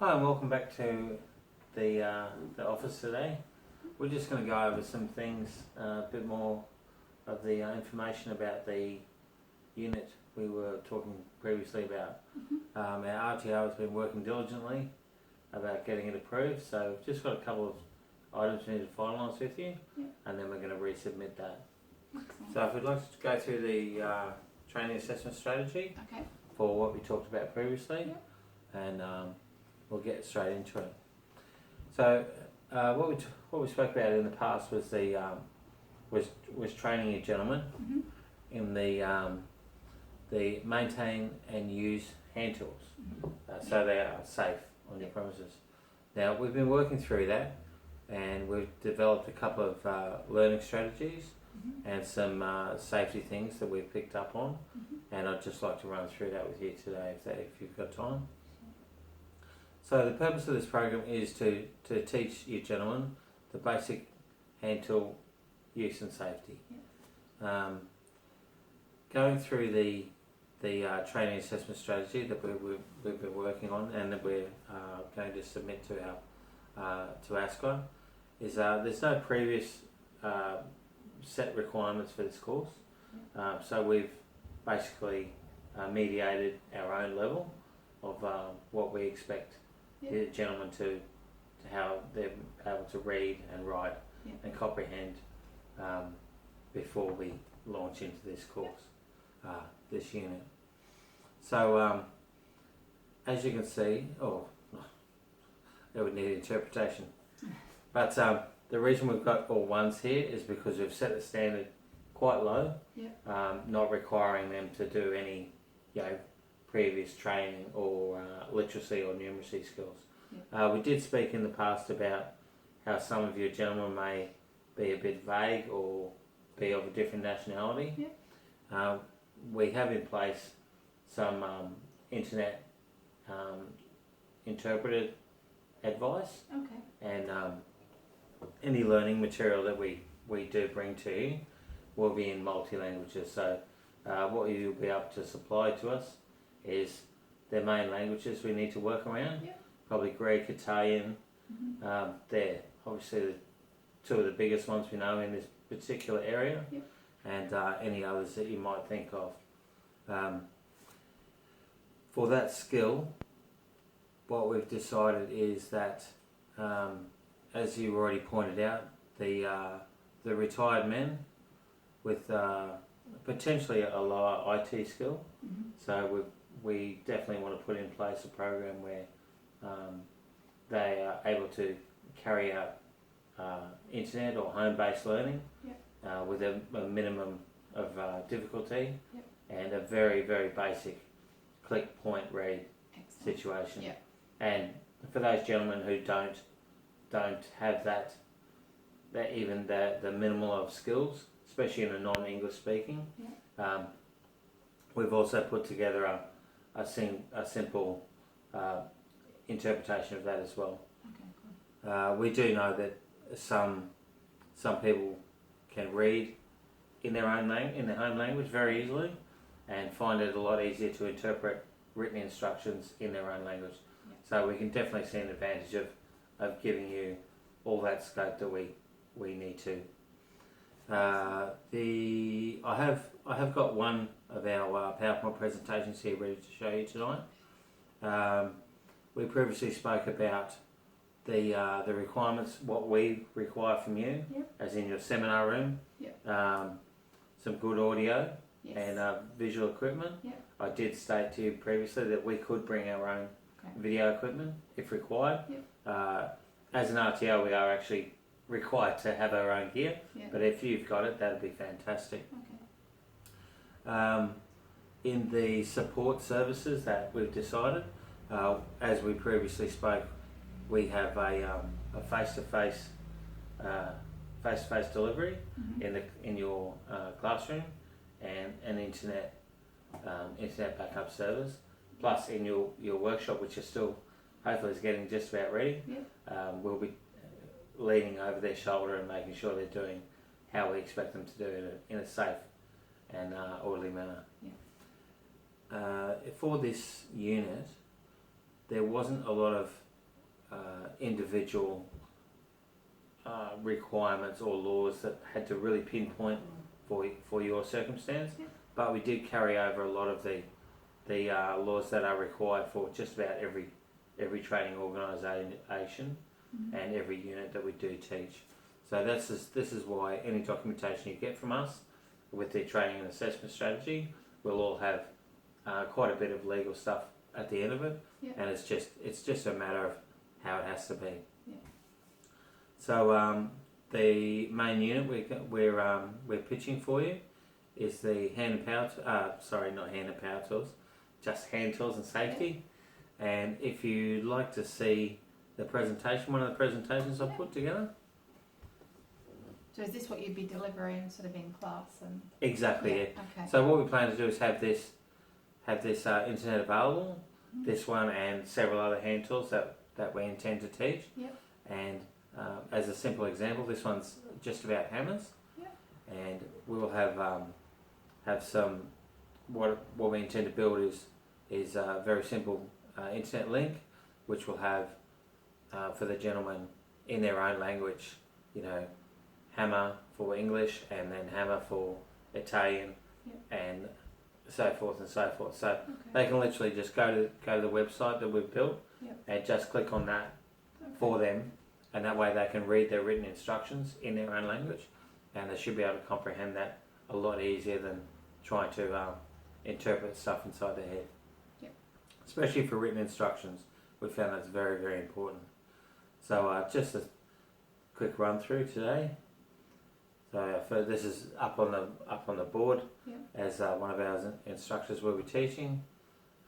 Hi and welcome back to the office today. We're just going to go over some things, a bit more of the information about the unit we were talking previously about. Our RTO has been working diligently about getting it approved, so we've just got a couple of items we need to finalise with you, and then we're going to resubmit that. So if we'd like to go through the training assessment strategy for what we talked about previously, and we'll get straight into it. So what we spoke about in the past was the was training your gentlemen in the maintain and use hand tools, so they are safe on your premises. Now we've been working through that, and we've developed a couple of learning strategies and some safety things that we've picked up on, and I'd just like to run through that with you today if you've got time. So the purpose of this program is to teach you gentlemen the basic hand tool use and safety. Going through the training assessment strategy that we've been working on and that we're going to submit to our to ASCO is there's no previous set requirements for this course, so we've basically mediated our own level of what we expect the gentlemen to how they're able to read and write and comprehend before we launch into this course, this unit. So as you can see, it would need interpretation, but the reason we've got all ones here is because we've set the standard quite low, not requiring them to do any previous training or literacy or numeracy skills. We did speak in the past about how some of you gentlemen may be a bit vague or be of a different nationality. We have in place some internet interpreted advice, and any learning material that we do bring to you will be in multi-languages. So what you'll be able to supply to us is their main languages we need to work around, probably Greek, Italian. They're obviously the two of the biggest ones we know in this particular area, and any others that you might think of. For that skill, what we've decided is that, as you already pointed out, the retired men with potentially a lower IT skill, so we definitely want to put in place a program where they are able to carry out internet or home-based learning with a minimum of difficulty and a very, very basic click, point, read situation. And for those gentlemen who don't have that even the minimal of skills, especially in a non-English speaking, we've also put together a simple interpretation of that as well. We do know that some people can read in their home language very easily, and find it a lot easier to interpret written instructions in their own language. So we can definitely see an advantage of giving you all that scope that we need to. I have got one of our PowerPoint presentations here ready to show you tonight. We previously spoke about the requirements, what we require from you, as in your seminar room, some good audio and visual equipment. I did state to you previously that we could bring our own video equipment if required. As an RTO, we are actually required to have our own gear, but if you've got it, that'd be fantastic. In the support services that we've decided, as we previously spoke, we have a face-to-face delivery in your classroom, and an internet backup service, plus in your workshop, which is still hopefully is getting just about ready. We'll be leaning over their shoulder and making sure they're doing how we expect them to do it in a safe and orderly manner. For this unit, there wasn't a lot of individual requirements or laws that had to really pinpoint for your circumstance, but we did carry over a lot of the laws that are required for just about every training organisation and every unit that we do teach. So this is why any documentation you get from us with the training and assessment strategy will all have quite a bit of legal stuff at the end of it, and it's just a matter of how it has to be. So the main unit we're pitching for you is the hand and power. Not hand and power tools, just hand tools and safety. And if you'd like to see the presentation, one of the presentations I put together. So is this what you'd be delivering sort of in class? And exactly, yeah. Okay. So what we plan to do is have this internet available, this one and several other hand tools that we intend to teach. And as a simple example, this one's just about hammers. And we will have some, what we intend to build is a very simple internet link, which will have for the gentlemen in their own language, hammer for English and then hammer for Italian and so forth and so forth. So they can literally just go to the website that we've built and just click on that for them, and that way they can read their written instructions in their own language, and they should be able to comprehend that a lot easier than trying to interpret stuff inside their head. Especially for written instructions, we found that's very, very important. So just a quick run through today. So this is up on the board as one of our instructors will be teaching.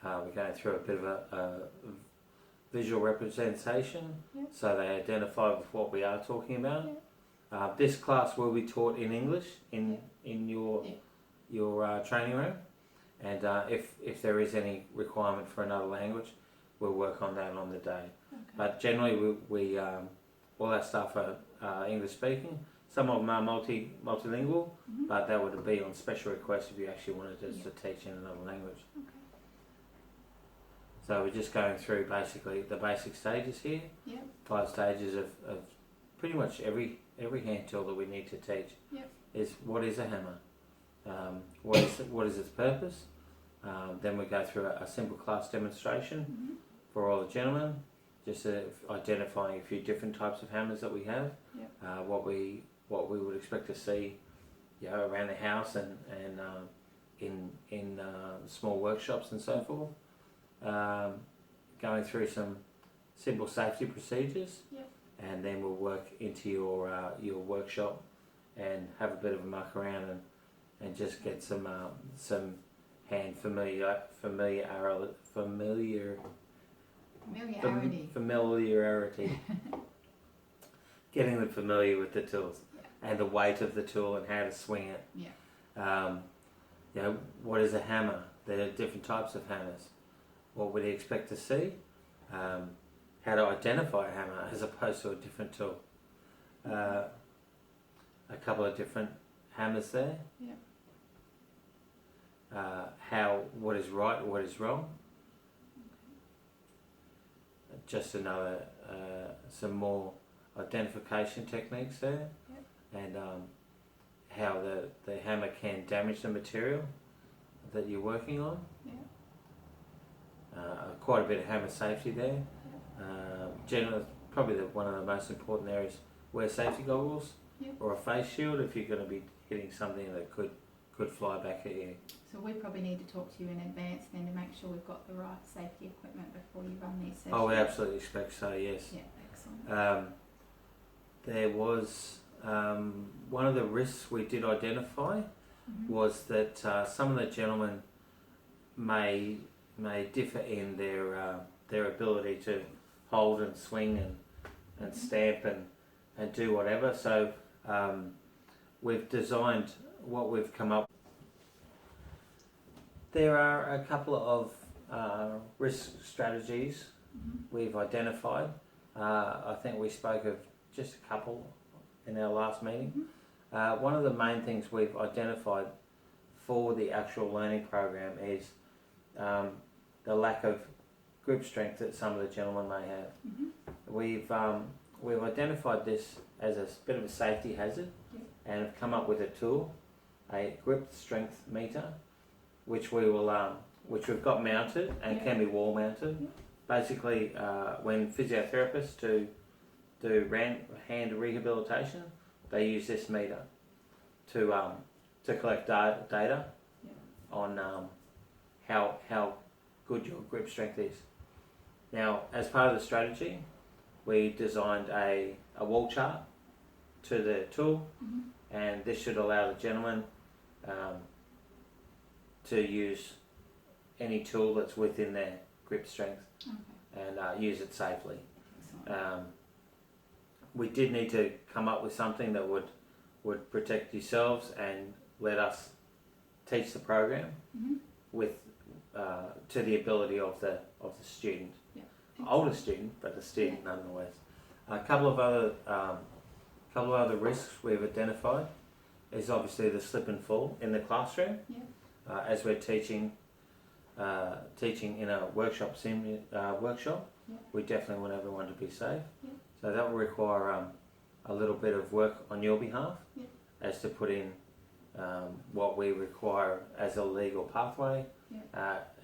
We're going through a bit of a visual representation, so they identify with what we are talking about. This class will be taught in English in your training room, and if there is any requirement for another language, we'll work on that on the day. But generally, we all our staff are English speaking. Some of them are multilingual, but that would be on special request if you actually wanted us to teach in another language. So we're just going through basically the basic stages here. 5 stages of pretty much every hand tool that we need to teach. Is what is a hammer? What is its purpose? Then we go through a simple class demonstration for all the gentlemen, just identifying a few different types of hammers that we have, what we would expect to see, around the house and in small workshops and so forth. Going through some simple safety procedures, and then we'll work into your workshop and have a bit of a muck around and just get some hand familiarity. Getting them familiar with the tools and the weight of the tool and how to swing it. What is a hammer? There are different types of hammers. What would you expect to see? How to identify a hammer as opposed to a different tool. A couple of different hammers there. What is right, what is wrong. Just another, some more identification techniques there, and how the hammer can damage the material that you're working on. Quite a bit of hammer safety there. Generally, probably one of the most important areas, wear safety goggles or a face shield if you're going to be hitting something that could fly back at you. So we probably need to talk to you in advance then to make sure we've got the right safety equipment before you run these sessions. Oh, we absolutely expect so, yes. Excellent. There was one of the risks we did identify was that some of the gentlemen may differ in their ability to hold and swing and stamp and do whatever. So we've designed what we've come up. There are a couple of risk strategies we've identified. I think we spoke of just a couple in our last meeting. One of the main things we've identified for the actual learning program is the lack of grip strength that some of the gentlemen may have. We've identified this as a bit of a safety hazard, and have come up with a tool, a grip strength meter, which we've got mounted and can be wall mounted. Basically, when physiotherapists do hand rehabilitation, they use this meter to collect data on how good your grip strength is. Now, as part of the strategy, we designed a wall chart to the tool, and this should allow the gentleman to use any tool that's within their grip strength and use it safely. We did need to come up with something that would protect yourselves and let us teach the program with to the ability of the student, older student, but the student nonetheless. A couple of other risks we've identified is obviously the slip and fall in the classroom. As we're teaching in a workshop, we definitely want everyone to be safe. So that will require a little bit of work on your behalf as to put in what we require as a legal pathway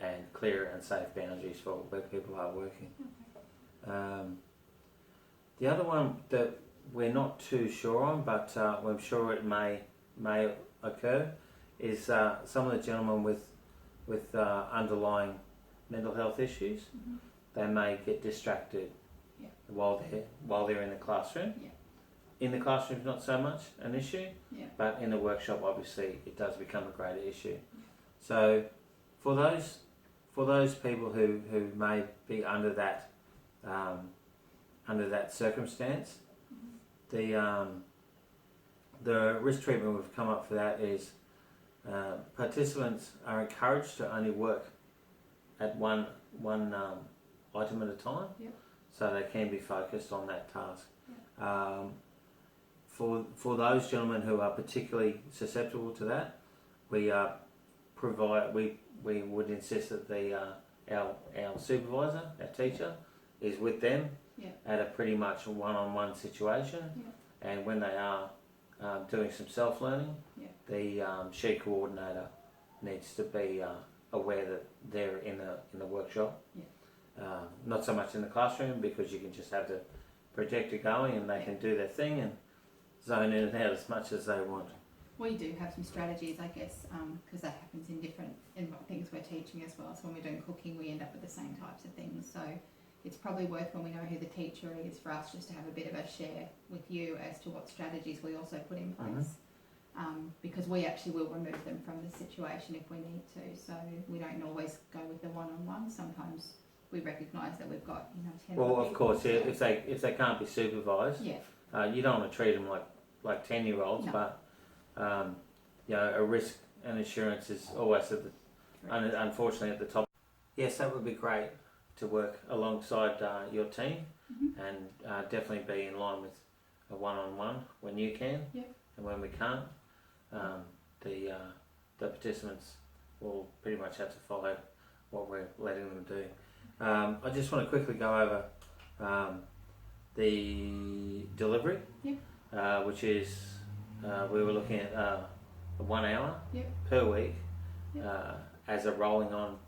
and clear and safe boundaries for where people are working. The other one that we're not too sure on, but we're sure it may occur, is some of the gentlemen with underlying mental health issues. They may get distracted while they're in the classroom. In the classroom, not so much an issue, but in the workshop, obviously, it does become a greater issue. So, for those people who may be under that circumstance, the risk treatment we've come up for that is participants are encouraged to only work at one item at a time, so they can be focused on that task. For those gentlemen who are particularly susceptible to that, we would insist that our supervisor, our teacher, is with them at a pretty much one-on-one situation, and when they are doing some self-learning, the SHE coordinator needs to be aware that they're in the workshop. Not so much in the classroom, because you can just have the projector going and they can do their thing and zone in and out as much as they want. We do have some strategies, I guess, because that happens in things we're teaching as well. So when we're doing cooking, we end up with the same types of things. So it's probably worth, when we know who the teacher is, for us just to have a bit of a share with you as to what strategies we also put in place. Because we actually will remove them from the situation if we need to. So we don't always go with the one-on-one. Sometimes we recognise that we've got 10 Well, of people, course, if they can't be supervised, you don't want to treat them like 10-year-olds, but a risk and assurance is always unfortunately at the top. Yes, that would be great to work alongside your team, and definitely be in line with a one-on-one when you can, and when we can't, the participants will pretty much have to follow what we're letting them do. I just want to quickly go over the delivery, which is we were looking at 1 hour per week as a rolling on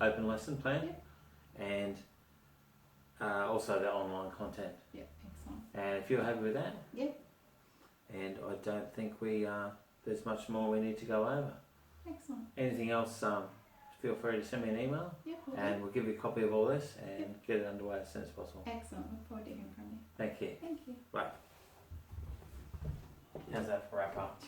open lesson plan, and also the online content. Excellent. And if you're happy with that, and I don't think there's much more we need to go over. Excellent. Anything else? Feel free to send me an email, and we'll give you a copy of all this and get it underway as soon as possible. Excellent. Look forward to hearing from you. Thank you. Thank you. Right. How's that for wrap up?